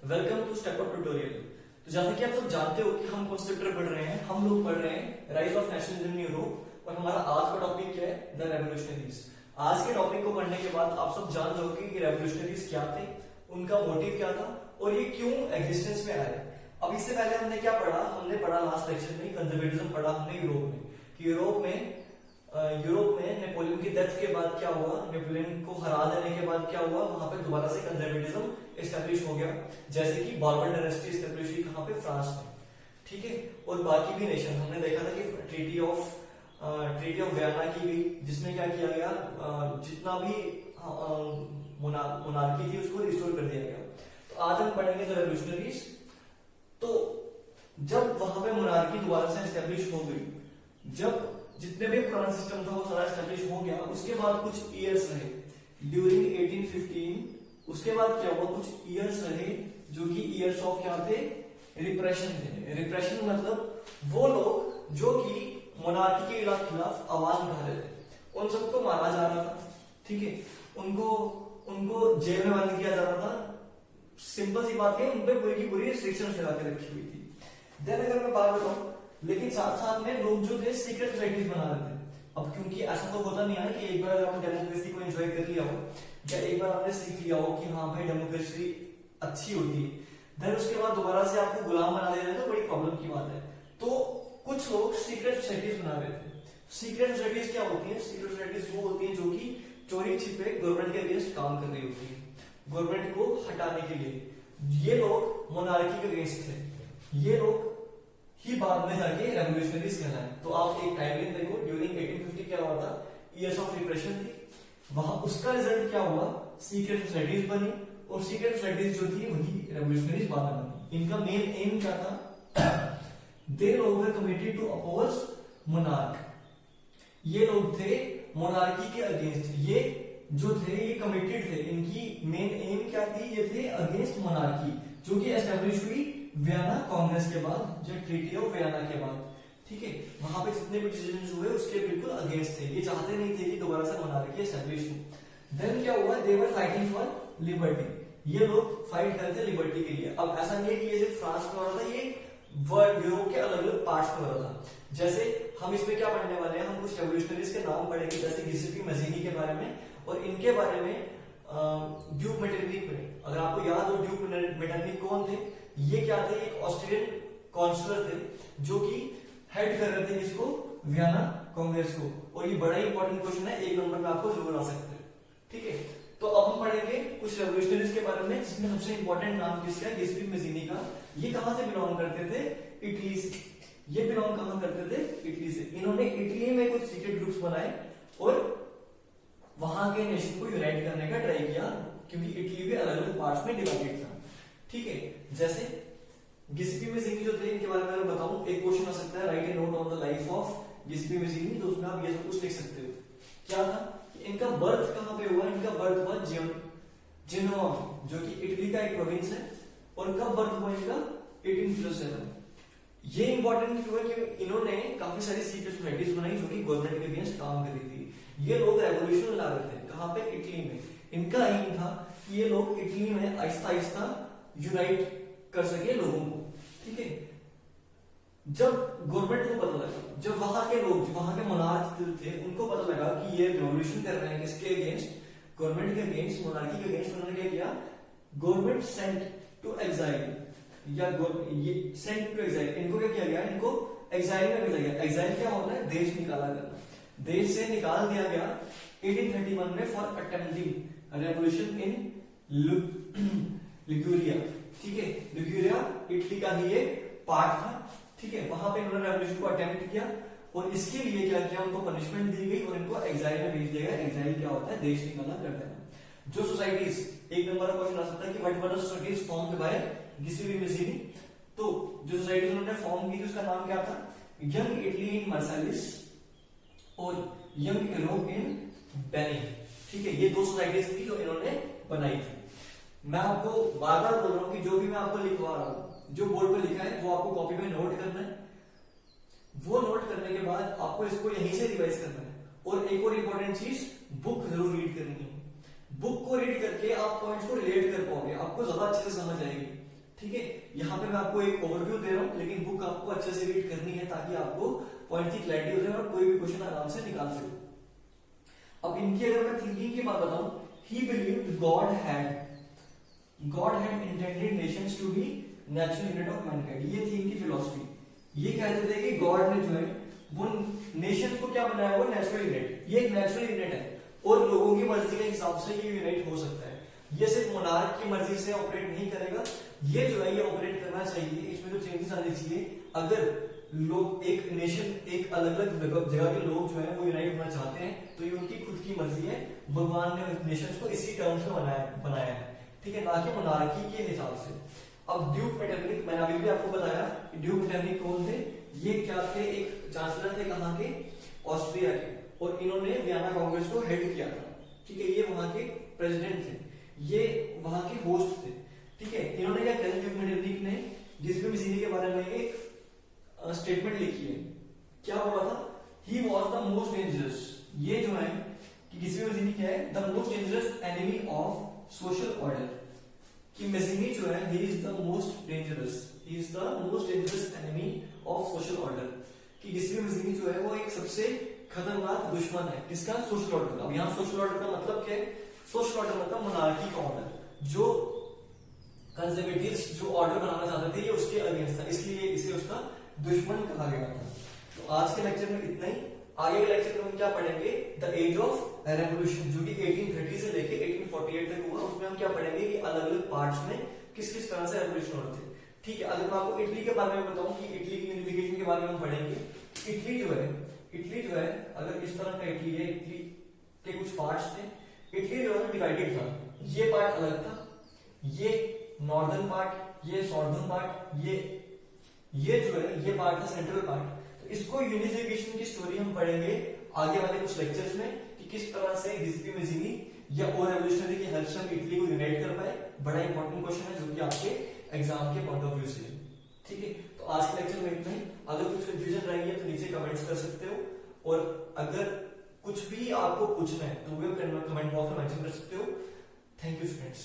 Welcome to step up tutorial. तो जैसा कि आप सब जानते हो कि हम कौन से चैप्टर पढ़ रहे हैं, हम लोग पढ़ रहे हैं rise of nationalism in Europe और हमारा आज का टॉपिक क्या है, द रेवोल्यूशनरीज। आज के टॉपिक को पढ़ने के बाद आप सब जान जाओगे कि रेवोल्यूशनरीज क्या थे, उनका मोटिव क्या था और ये क्यों एग्जिस्टेंस में आए। अब इससे पहले हमने क्या पढ़ा, हमने पढ़ा लास्ट लेक्चर में कंजर्वेटिज्म पढ़ा हमने यूरोप में कि यूरोप में नेपोलियन की डेथ के बाद क्या हुआ, नेपोलियन को हरा देने के बाद क्या हुआ, वहां पे दोबारा से कंजर्वेटिज्म एस्टेब्लिश हो गया, जैसे कि बॉर्बन डायनेस्टी एस्टेब्लिश हुई कहां पे, फ्रांस में। ठीक है, और बाकी भी नेशन हमने देखा था कि ट्रीटी ऑफ वियना की गई, जिसमें क्या किया गया, जितना भी मोनार्की थी उसको रिस्टोर कर दिया गया। तो आज हम पढ़ेंगे द रेवोल्यूशनरीज। तो जब वहां पे मोनार्की दोबारा से एस्टेब्लिश हो गई, जब जितने भी पुराना सिस्टम था वो सारा एस्टेब्लिश हो गया, उसके बाद कुछ ईयर्स रहे ड्यूरिंग 1815। उसके बाद क्या हुआ, कुछ ईयर्स रहे जो कि ईयर्स ऑफ क्या थे, रिप्रेशन थे। रिप्रेशन मतलब वो लोग जो कि मोनार्की के खिलाफ आवाज उठा रहे थे, उन सबको मारा जा रहा था। ठीक है, उनको जेल में बंद किया जा रहा था। सिंपल सी बात है, उनपे पूरी की पूरी रिस्ट्रिक्शंस लगा के रखी हुई थी। देन अगर मैं बात बताऊं, लेकिन साथ साथ में लोग जो थे सीक्रेट सोसाइटीज बना रहे थे। अब क्योंकि ऐसा तो होता नहीं है ना कि एक बार आपने डेमोक्रेसी को एंजॉय कर लिया हो या एक बार आपने सीख लिया हो कि हाँ भाई डेमोक्रेसी अच्छी होती है, देन उसके बाद दोबारा से आपको गुलाम बना देना तो बड़ी प्रॉब्लम की बात है। तो कुछ लोग सीक्रेट सोसाइटीज बना रहे थे। सीक्रेट सोसाइटीज क्या होती है? सीक्रेट सोसाइटीज वो होती है जो कि चोरी छिपे गवर्नमेंट के अगेंस्ट काम कर रही होती है, गवर्नमेंट को हटाने के लिए। ये लोग मोनार्की के अगेंस्ट थे, ये लोग ही बाद में जाके रेवोल्यूशनरीज कहलाए। तो आप एक टाइमलाइन देखो, ड्यूरिंग 1850 क्या हुआ था, ईयर्स ऑफ रिप्रेशन थी, वहां उसका रिजल्ट क्या हुआ, सीक्रेट सोसाइटीज बनी और सीक्रेट सोसाइटीज जो थी वही रेवोल्यूशनरीज बाद में बनी। इनका मेन एम क्या था, दे लोग वर कमिटेड टू अपोज मोनार्क। ये लोग थे मोनार्की के अगेंस्ट, ये जो थे ये कमिटेड थे। इनकी मेन एम क्या थी, ये थे अगेंस्ट मोनार्की, जो कि एस्टेब्लिश हुई वियना कांग्रेस के बाद, जो ट्रीटी ऑफ वियना के बाद। ठीक है, वहां पे जितने भी डिसीजंस हुए उसके बिल्कुल अगेंस्ट थे। ये चाहते नहीं थे कि दोबारा से मोनार्की एस्टेब्लिश हो। देन क्या हुआ, दे वर फाइटिंग फॉर लिबर्टी। ये लोग फाइट कर रहे थे लिबर्टी के लिए। अब ऐसा नहीं है कि ये सिर्फ फ्रांस में हो रहा था, ये वर्ल्ड यूरोप के अलग अलग पार्ट्स में हो रहा था। जैसे हम इसमें क्या पढ़ने वाले हैं, हम कुछ रेवोल्यूशनरीज के नाम पढ़ेंगे, जैसे गिसेपी मजीनी के बारे में और इनके बारे में ड्यूक मेटरनिक में। अगर आपको याद हो ड्यूक मेटरनिक कौन थे, ये क्या थे, एक ऑस्ट्रियन काउंसलर थे जो कि हेड कर रहे थे इसको, वियना कांग्रेस को। और ये बड़ा ही इंपॉर्टेंट क्वेश्चन है, एक नंबर में आपको जरूर आ सकते हैं। ठीक है, तो अब हम पढ़ेंगे कुछ रेवोल्यूशनरीज के बारे में, जिसमें सबसे इंपॉर्टेंट नाम किसका है, गिसेपी मजीनी का। ये कहां से बिलोंग करते थे, इटली से। ये बिलोंग कहां करते थे, इटली से। इन्होंने इटली में कुछ सीक्रेट ग्रुप्स बनाए और वहां के नेशन को यूनाइट करने का ट्राई किया, क्योंकि इटली के अलग अलग पार्ट्स में डिवाइडेड था। ठीक है, जैसे गिसेपी मजीनी जो थे, इनके बारे में अगर बताऊं, एक क्वेश्चन आ सकता है, write a note on the life of Giuseppe Mazzini. तो उसमें आप ये सब कुछ लिख सकते हो। क्या था, इनका बर्थ कहां पे हुआ, इनका बर्थ हुआ जेनोवा, जो कि इटली का एक प्रोविंस है। और कब बर्थ हुआ इनका, 1807। ये इंपॉर्टेंट क्यों है, कि इन्होंने काफी सारी सीक्रेट सोसाइटीज बनाई जो कि गवर्नमेंट के अगेंस्ट काम कर रही थी। ये लोग रेवोल्यूशन ला रहे थे, कहां पे, इटली में। इनका एम था कि ये लोग इटली में आहिस्ता आहिस्ता यूनाइट कर सके लोगों को। ठीक है, जब गवर्नमेंट को पता लगा, जब वहां के लोग, वहां के मोनार्क थे, उनको पता लगा कि ये रेवोल्यूशन कर रहे हैं किसके अगेंस्ट, गवर्नमेंट के अगेंस्ट, मोनार्की के अगेंस्ट, उन्होंने क्या किया, गवर्नमेंट सेंट टू एग्जाइल, या ये सेंट टू एग्जाइल, इनको क्या किया गया, इनको एग्जाइल में भेजा गया। एग्जाइल क्या होता है, देश निकाला करना। देश से निकाल दिया गया 1831 में for attempting revolution in Liguria. ठीक है, लिगुरिया इटली का ही एक पार्ट था। ठीक है, वहां पे इन्होंने रेवोल्यूशन को अटेम्प्ट किया और इसके लिए क्या किया, उनको पनिशमेंट दी गई और इनको एग्जाइल में भेज दिया गया। एग्जाइल क्या होता है, देश निकाला कर देना। जो सोसाइटीज, एक नंबर का क्वेश्चन आ सकता है कि what were the societies formed by Giuseppe Mazzini. तो जो सोसाइटीज उन्होंने फॉर्म की थी उसका नाम क्या था, यंग इटली इन मार्सेलिस और यंग यूरोप इन बेनिन। ठीक है, ये दो सोसाइटीज थी जो इन्होंने बनाई थी। मैं आपको बार बार बोल रहा हूं कि जो भी मैं आपको लिखवा रहा हूं, जो बोर्ड पे लिखा है वो आपको कॉपी में नोट करना है। वो नोट करने के बाद आपको इसको यहीं से रिवाइज करना है। और एक और इंपॉर्टेंट चीज, बुक जरूर रीड करनी है। बुक को रीड करके आप पॉइंट्स को रिलेट कर पाओगे, आपको ज्यादा अच्छे से समझ आएगी। ठीक है, यहाँ पे मैं आपको एक ओवरव्यू दे रहा हूँ, लेकिन बुक आपको अच्छे से रीड करनी है ताकि आपको पॉइंट की क्लैरिटी हो जाए और कोई भी क्वेश्चन आराम से निकाल सको। अब इनकी अगर मैं थिंकिंग की बात बताऊं, he believed God had intended nations to be natural unit of mankind. ये थी इनकी फिलॉसफी। ये कहते थे कि गॉड ने जो है वो नेशन को क्या बनाया, वो नेचुरल यूनिट, ये एक नेचुरल यूनिट है और लोगों की मर्जी के हिसाब से ये यूनाइट हो सकता है। ये सिर्फ मोनार्क की मर्जी से ऑपरेट नहीं करेगा, ये जो है ये ऑपरेट करना चाहिए, इसमें जो चेंजेस आने चाहिए। अगर लोग एक नेशन, एक अलग अलग जगह के लोग जो है वो यूनाइट होना चाहते हैं तो ये उनकी खुद की मर्जी है, भगवान ने नेशंस को इसी टर्म्स में बनाया है, ठीक है, ना कि मोनार्की के हिसाब से। अब ड्यूक मेटरनिक, मैंने अभी भी आपको बताया कि ड्यूक मेटरनिक कौन थे, ये क्या थे, एक चांसलर थे, कहाँ के, ऑस्ट्रिया के, और इन्होंने वियना कांग्रेस को हेड किया था, ठीक है, ये वहां के प्रेसिडेंट थे, ये वहां के होस्ट थे, ठीक है। इन्होंने क्या किया, ड्यूक मेटरनिक ने जिसपे मिसिनी के बारे में एक स्टेटमेंट लिखी है, क्या हुआ था, he was the most dangerous, ये जो है कि किसी मिसिनी क्या है, the most dangerous enemy of social order, कि मिसिनी जो है he is the most dangerous, he is the most dangerous enemy of social order, कि किसी मिसिनी जो है वो एक सबसे खतरनाक दुश्मन है किसका, सोशल ऑर्डर का। अब यहाँ सोशल ऑर्डर का मतलब क्या है, सोशल ऑर्डर मतलब मोनार्की का ऑर्डर, जो कंजर्वेटिव्स जो ऑर्डर बनाना चाहते थे ये उसके अगेंस्ट था, इसलिए इसे उसका दुश्मन कहा गया था। तो आज के लेक्चर में इतना ही। आगे के लेक्चर में हम क्या पढ़ेंगे, द एज ऑफ रेवोल्यूशन, जो कि 1830 से लेके 1848 तक हुआ, उसमें हम क्या पढ़ेंगे कि अलग अलग पार्ट्स में किस किस तरह से रेवोल्यूशन होते थे, ठीक है। अगर मैं आपको इटली के बारे में बताऊं कि इटली की यूनिफिकेशन के बारे में हम पढ़ेंगे, इटली जो है अगर इस तरह का इटली है, इटली के कुछ पार्ट्स थे, इटली जो है डिवाइडेड था, ये पार्ट अलग था, ये नॉर्दर्न पार्ट, ये साउदर्न पार्ट, ये जो है ये पार्ट था सेंट्रल पार्ट। तो इसको यूनिफिकेशन की स्टोरी हम पढ़ेंगे आगे वाले कुछ लेक्चर्स में कि किस तरह से गिस्पी मेजिनी या और रेवोल्यूशनरी की हेल्प से हम इटली को यूनाइट कर पाए। बड़ा इंपॉर्टेंट क्वेश्चन है जो कि आपके एग्जाम के पॉइंट ऑफ व्यू से, ठीक है। तो आज के लेक्चर में इतना ही। अगर कुछ कंफ्यूजन रही है तो नीचे कमेंट्स कर सकते हो, और अगर कुछ भी आपको पूछना है तो वो कमेंट बॉक्स में मेंशन कर सकते हो। Thank you students.